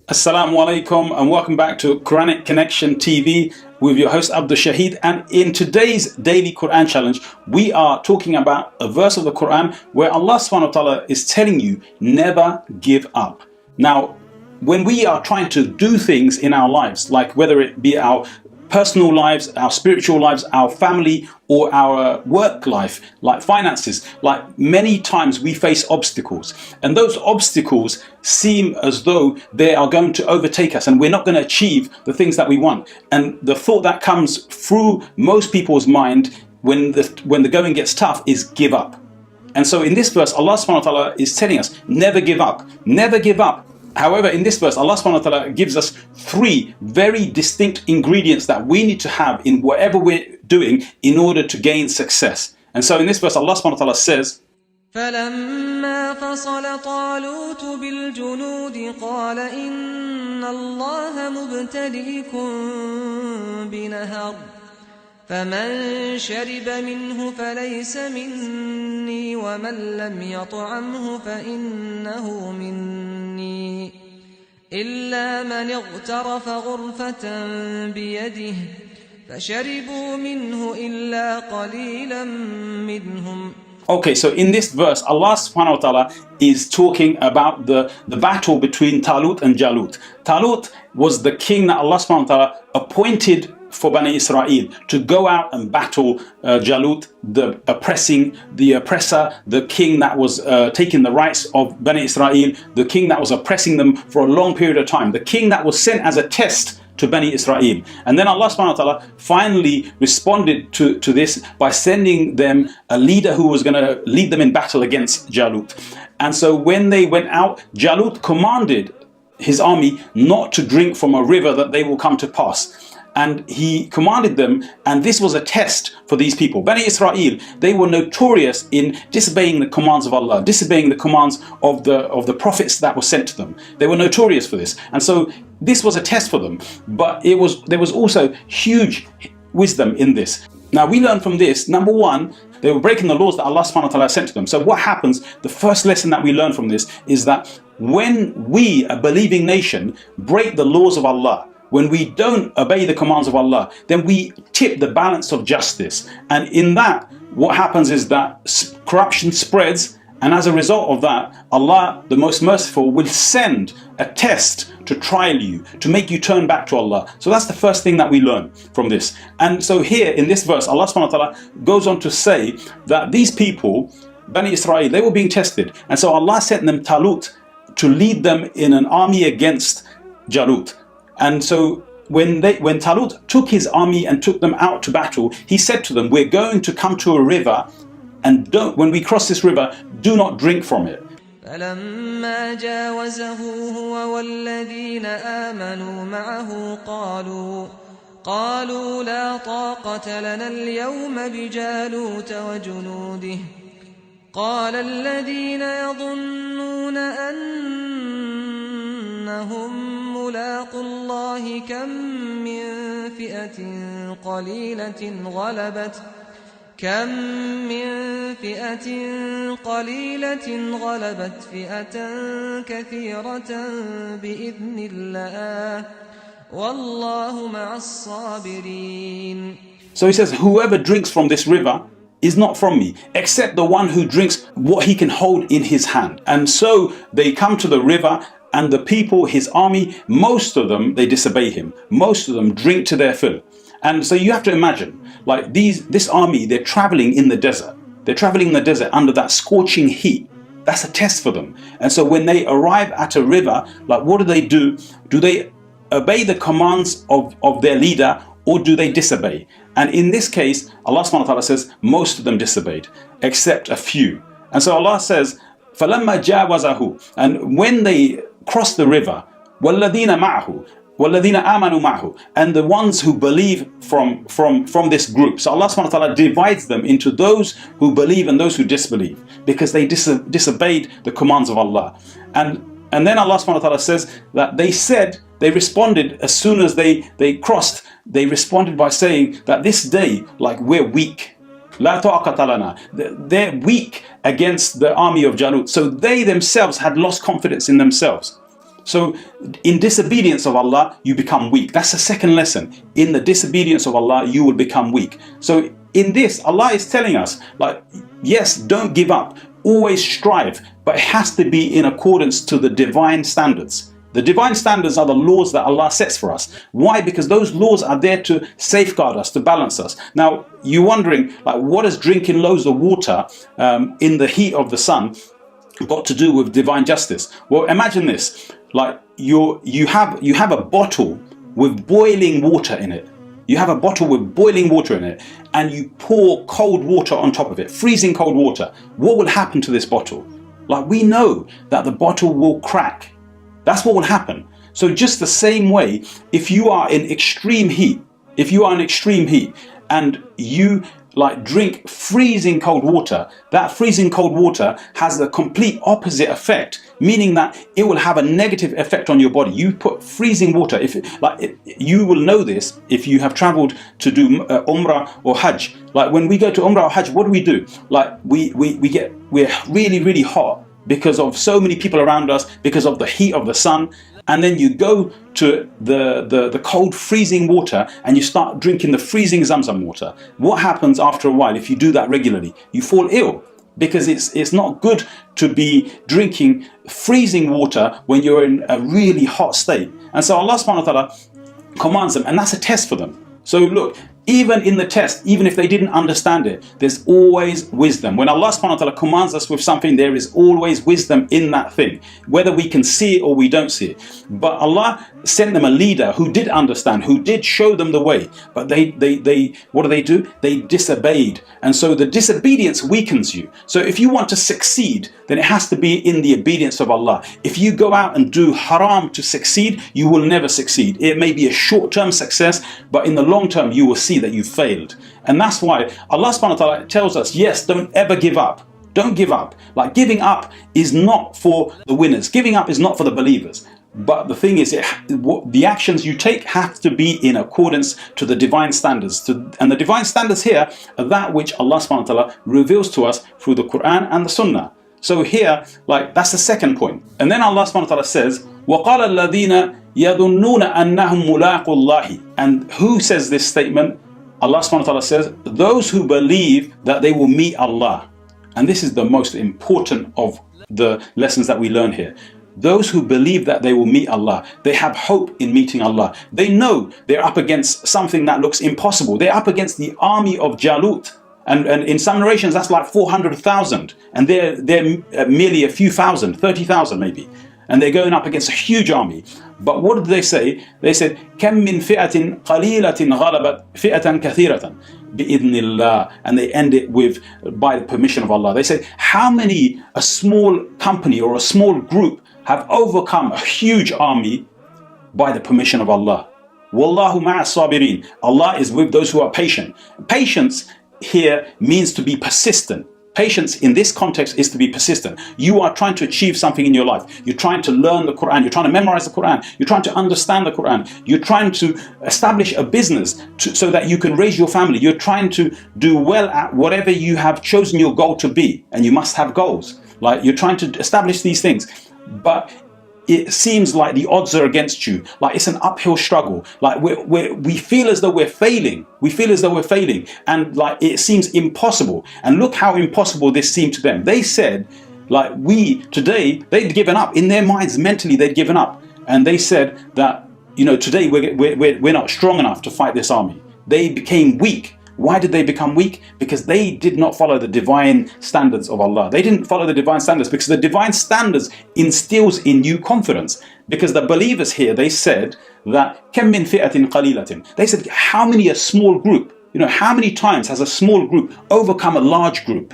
Assalamu alaikum and welcome back to Quranic Connection TV with your host Abdul Shahid. And in today's daily Quran challenge, we are talking about a verse of the Quran where Allah subhanahu wa ta'ala is telling you never give up. Now, when we are trying to do things in our lives, like whether it be our personal lives, our spiritual lives, our family, or our work life, like finances, like many times we face obstacles, and those obstacles seem as though they are going to overtake us and we're not going to achieve the things that we want. And the thought that comes through most people's mind when the going gets tough is give up. And so in this verse, Allah subhanahu wa ta'ala is telling us never give up, never give up. However, in this verse, Allah subhanahu wa ta'ala gives us three very distinct ingredients that we need to have in whatever we're doing in order to gain success. And so in this verse, Allah subhanahu wa ta'ala says, فَلَمَّا فَصَلَ طَالُوتُ بِالْجُنُودِ قَالَ إِنَّ اللَّهَ مُبْتَلِيكُم بِنَهَرٍ فَمَن شَرِبَ مِنْهُ فَلَيْسَ مِنِّي وَمَن لَّمْ يَطْعَمْهُ فَإِنَّهُ مِنِّي إِلَّا مَنِ اغْتَرَفَ غُرْفَةً بِيَدِهِ فَشَرِبُوا مِنْهُ إِلَّا قَلِيلًا مِّنْهُمْ. Okay, so in this verse, Allah subhanahu wa ta'ala is talking about the battle between Talut and Jalut. Talut was the king that Allah subhanahu wa ta'ala appointed for Bani Israel to go out and battle Jalut, the oppressor, the king that was taking the rights of Bani Israel, the king that was oppressing them for a long period of time, the king that was sent as a test to Bani Israel. And then Allah subhanahu wa ta'ala finally responded to this by sending them a leader who was going to lead them in battle against Jalut. And so when they went out, Jalut commanded his army not to drink from a river that they will come to pass. And he commanded them, and this was a test for these people. Bani Israel, they were notorious in disobeying the commands of Allah, disobeying the commands of the prophets that were sent to them. They were notorious for this. And so this was a test for them. But there was also huge wisdom in this. Now we learn from this, number one, they were breaking the laws that Allah subhanahu wa ta'ala sent to them. So what happens, the first lesson that we learn from this is that when we, a believing nation, break the laws of Allah, when we don't obey the commands of Allah, then we tip the balance of justice. And in that, what happens is that corruption spreads, and as a result of that, Allah, the most merciful, will send a test to trial you, to make you turn back to Allah. So that's the first thing that we learn from this. And so here in this verse, Allah subhanahu wa ta'ala goes on to say that these people, Bani Israel, they were being tested. And so Allah sent them Talut to lead them in an army against Jalut. And so when Talut took his army and took them out to battle, he said to them, we're going to come to a river, and when we cross this river, do not drink from it. فَلَمَّا جَاوَزَهُ هُوَ وَالَّذِينَ آمَنُوا مَعَهُ قَالُوا لَا طَاقَةَ لَنَا الْيَوْمَ بِجَالُوتَ وَجُنُودِهِ قَالَ الَّذِينَ يَظُنُّونَ أَنَّهُمْ ملاقوا الله كم من فئة قليلة غلبت فئة كثيرة بإذن الله والله مع الصابرين. So he says, whoever drinks from this river is not from me, except the one who drinks what he can hold in his hand. And so they come to the river, and the people, his army, most of them, they disobey him. Most of them drink to their fill. And so you have to imagine, like this army, they're traveling in the desert. They're traveling in the desert under that scorching heat. That's a test for them. And so when they arrive at a river, like what do? Do they obey the commands of their leader, or do they disobey? And in this case, Allah subhanahu wa ta'ala says, most of them disobeyed, except a few. And so Allah says, فَلَمَّا جَاوَزَهُ, and when they crossed the river, وَالَّذِينَ مَعَهُ, وَالَّذِينَ آمَنُوا مَعَهُ, and the ones who believe from this group. So Allah subhanahu wa ta'ala divides them into those who believe and those who disbelieve, because they disobeyed the commands of Allah. And then Allah subhanahu wa ta'ala says that they responded as soon as they crossed, they responded by saying that this day, like, we're weak. La ta'aqata lana. They're weak against the army of Jalut. So they themselves had lost confidence in themselves. So in disobedience of Allah, you become weak. That's the second lesson. In the disobedience of Allah, you will become weak. So in this, Allah is telling us, like, yes, don't give up. Always strive, but it has to be in accordance to the divine standards. The divine standards are the laws that Allah sets for us. Why? Because those laws are there to safeguard us, to balance us. Now, you're wondering, like, what is drinking loads of water in the heat of the sun got to do with divine justice? Well, imagine this: like you have a bottle with boiling water in it. You have a bottle with boiling water in it, and you pour cold water on top of it, freezing cold water. What will happen to this bottle? Like, we know that the bottle will crack. That's what will happen. So just the same way, if you are in extreme heat, and you like drink freezing cold water, that freezing cold water has the complete opposite effect, meaning that it will have a negative effect on your body. You put freezing water, you will know this if you have traveled to do Umrah or Hajj. Like, when we go to Umrah or Hajj, what do? Like, we're really, really hot because of so many people around us, because of the heat of the sun. And then you go to the cold freezing water and you start drinking the freezing Zamzam water. What happens after a while if you do that regularly? You fall ill, because it's not good to be drinking freezing water when you're in a really hot state. And so Allah subhanahu wa ta'ala commands them, and that's a test for them. So look, even in the test, even if they didn't understand it, there's always wisdom. When Allah subhanahu wa ta'ala commands us with something, there is always wisdom in that thing, whether we can see it or we don't see it. But Allah sent them a leader who did understand, who did show them the way. But they what do? They disobeyed. And so the disobedience weakens you. So if you want to succeed, then it has to be in the obedience of Allah. If you go out and do haram to succeed, you will never succeed. It may be a short-term success, but in the long term, you will see that you failed. And that's why Allah subhanahu wa ta'ala tells us, yes, don't ever give up. Don't give up. Like, giving up is not for the winners. Giving up is not for the believers. But the thing is, the actions you take have to be in accordance to the divine standards. And the divine standards here are that which Allah subhanahu wa ta'ala reveals to us through the Quran and the Sunnah. So here, like, that's the second point. And then Allah subhanahu wa ta'ala says, وَقَالَ الَّذِينَ يَظُنُّونَ أَنَّهُمْ مُلَاقُوا اللَّهِ. And who says this statement? Allah subhanahu wa ta'ala says, those who believe that they will meet Allah. And this is the most important of the lessons that we learn here. Those who believe that they will meet Allah, they have hope in meeting Allah. They know they're up against something that looks impossible. They're up against the army of Jalut. And in some narrations, that's like 400,000. And they're merely a few thousand, 30,000 maybe. And they're going up against a huge army. But what did they say? They said, كَم مِّن فِئَةٍ قَلِيلَةٍ غَلَبَتْ فِئَةً كَثِيرَةً بِإِذْنِ اللَّهِ. And they end it with, by the permission of Allah. They said, how many a small company or a small group have overcome a huge army by the permission of Allah? Wallahu ma'a sabirin. Allah is with those who are patient. Patience here means to be persistent. Patience in this context is to be persistent. You are trying to achieve something in your life. You're trying to learn the Quran. You're trying to memorize the Quran. You're trying to understand the Quran. You're trying to establish a business so that you can raise your family. You're trying to do well at whatever you have chosen your goal to be. And you must have goals. Like, you're trying to establish these things. But it seems like the odds are against you. Like, it's an uphill struggle. Like, we feel as though we're failing. We feel as though we're failing. And like, it seems impossible. And look how impossible this seemed to them. They said, like, today, they'd given up. In their minds, mentally, they'd given up. And they said that, today we're not strong enough to fight this army. They became weak. Why did they become weak? Because they did not follow the divine standards of Allah. They didn't follow the divine standards, because the divine standards instills in you confidence. Because the believers here, they said that كَم مِّن فِئَةٍ قَلِيلَةٍ. They said, how many a small group, how many times has a small group overcome a large group?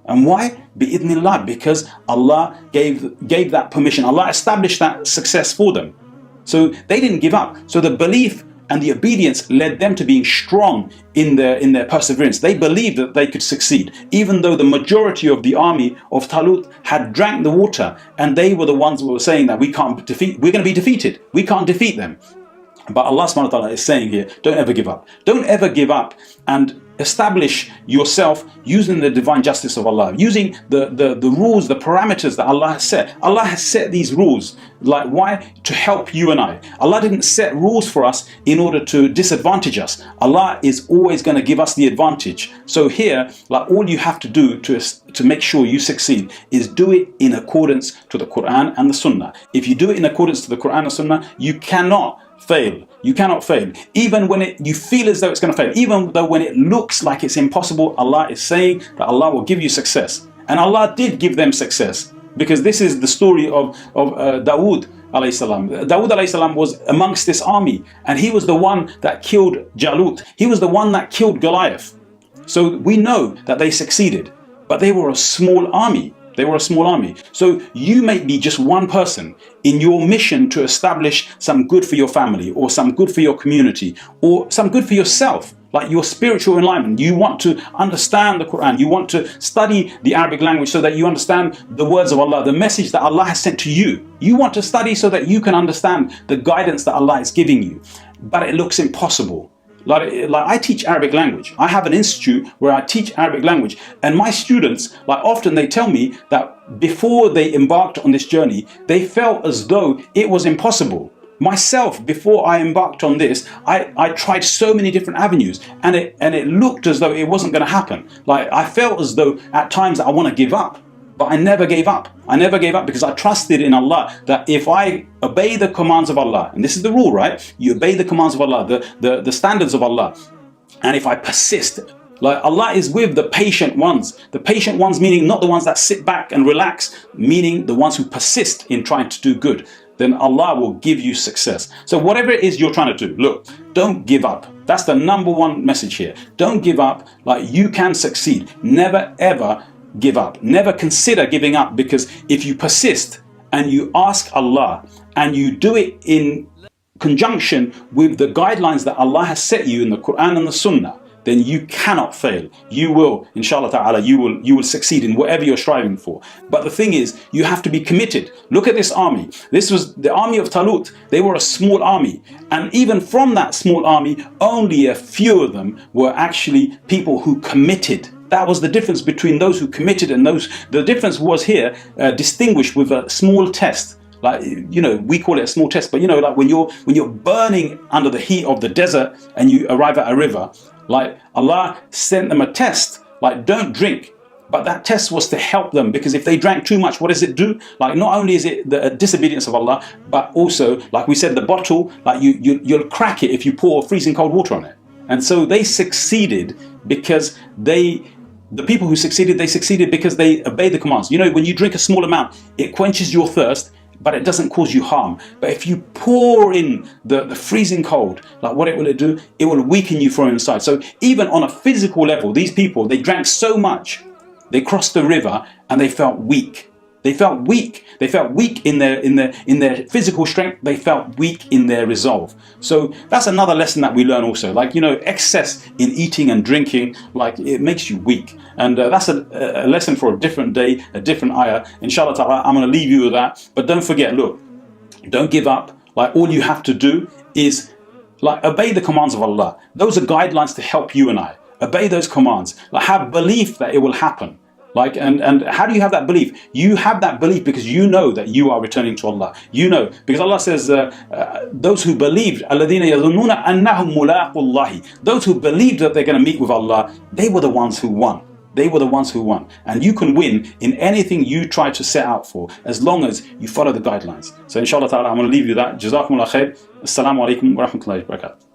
And why? Bi'idhnillah, because Allah gave that permission. Allah established that success for them. So they didn't give up. So the belief and the obedience led them to being strong in their perseverance. They believed that they could succeed, even though the majority of the army of Talut had drank the water, and they were the ones who were saying that we're going to be defeated. We can't defeat them. But Allah subhanahu wa ta'ala is saying here, don't ever give up. Don't ever give up, and establish yourself using the divine justice of Allah, using the rules, the parameters that Allah has set. Allah has set these rules Like, why? To help you and I. Allah didn't set rules for us in order to disadvantage us. Allah is always going to give us the advantage. So here, like, all you have to do to make sure you succeed is do it in accordance to the Quran and the Sunnah. If you do it in accordance to the Quran and Sunnah, you cannot fail. You cannot fail. Even when you feel as though it's going to fail, even though when it looks like it's impossible, Allah is saying that Allah will give you success. And Allah did give them success, because this is the story of Dawood alayhi salam. Dawood alayhi salam was amongst this army, and he was the one that killed Jalut. He was the one that killed Goliath. So we know that they succeeded, but they were a small army. They were a small army. So you may be just one person in your mission to establish some good for your family, or some good for your community, or some good for yourself, like your spiritual enlightenment. You want to understand the Quran. You want to study the Arabic language so that you understand the words of Allah, the message that Allah has sent to you. You want to study so that you can understand the guidance that Allah is giving you. But it looks impossible. Like I teach Arabic language. I have an institute where I teach Arabic language, and my students, like, often they tell me that before they embarked on this journey, they felt as though it was impossible. Myself, before I embarked on this, I tried so many different avenues, and it looked as though it wasn't going to happen. Like, I felt as though at times I want to give up. But I never gave up. I never gave up, because I trusted in Allah that if I obey the commands of Allah, and this is the rule, right? You obey the commands of Allah, the standards of Allah. And if I persist, like, Allah is with the patient ones. The patient ones meaning not the ones that sit back and relax, meaning the ones who persist in trying to do good. Then Allah will give you success. So whatever it is you're trying to do, look, don't give up. That's the number one message here. Don't give up. Like, you can succeed. Never ever give up. Never consider giving up, because if you persist and you ask Allah and you do it in conjunction with the guidelines that Allah has set you in the Quran and the Sunnah, then you cannot fail. You will, inshallah ta'ala, you will succeed in whatever you're striving for. But the thing is, you have to be committed. Look at this army. This was the army of Talut. They were a small army. And even from that small army, only a few of them were actually people who committed. That was the difference between those who committed and those. The difference was here distinguished with a small test. Like, you know, we call it a small test, but you know, like when you're burning under the heat of the desert and you arrive at a river, like, Allah sent them a test, like, don't drink. But that test was to help them, because if they drank too much, what does it do? Like, not only is it the disobedience of Allah, but also, like we said, the bottle, like you'll crack it if you pour freezing cold water on it. And so they succeeded because the people who succeeded, they succeeded because they obeyed the commands. You know, when you drink a small amount, it quenches your thirst, but it doesn't cause you harm. But if you pour in the freezing cold, like, what will it do? It will weaken you from inside. So even on a physical level, these people, they drank so much, they crossed the river and they felt weak. They felt weak. They felt weak in their physical strength. They felt weak in their resolve. So that's another lesson that we learn also. Like, you know, excess in eating and drinking, like, it makes you weak. And that's a lesson for a different day, a different ayah. Inshallah ta'ala, I'm going to leave you with that. But don't forget, look, don't give up. Like, all you have to do is, like, obey the commands of Allah. Those are guidelines to help you and I. Obey those commands. Like, have belief that it will happen. Like, and how do you have that belief? You have that belief because you know that you are returning to Allah. You know, because Allah says, those who believed, الَّذِينَ يَظُنُّونَ أَنَّهُمْ مُلَاقُوا اللَّهِ, those who believed that they're going to meet with Allah, they were the ones who won. They were the ones who won. And you can win in anything you try to set out for, as long as you follow the guidelines. So inshallah ta'ala, I'm going to leave you that. Jazakumullah khair. Assalamu alaikum wa rahmatullahi wa barakatuh.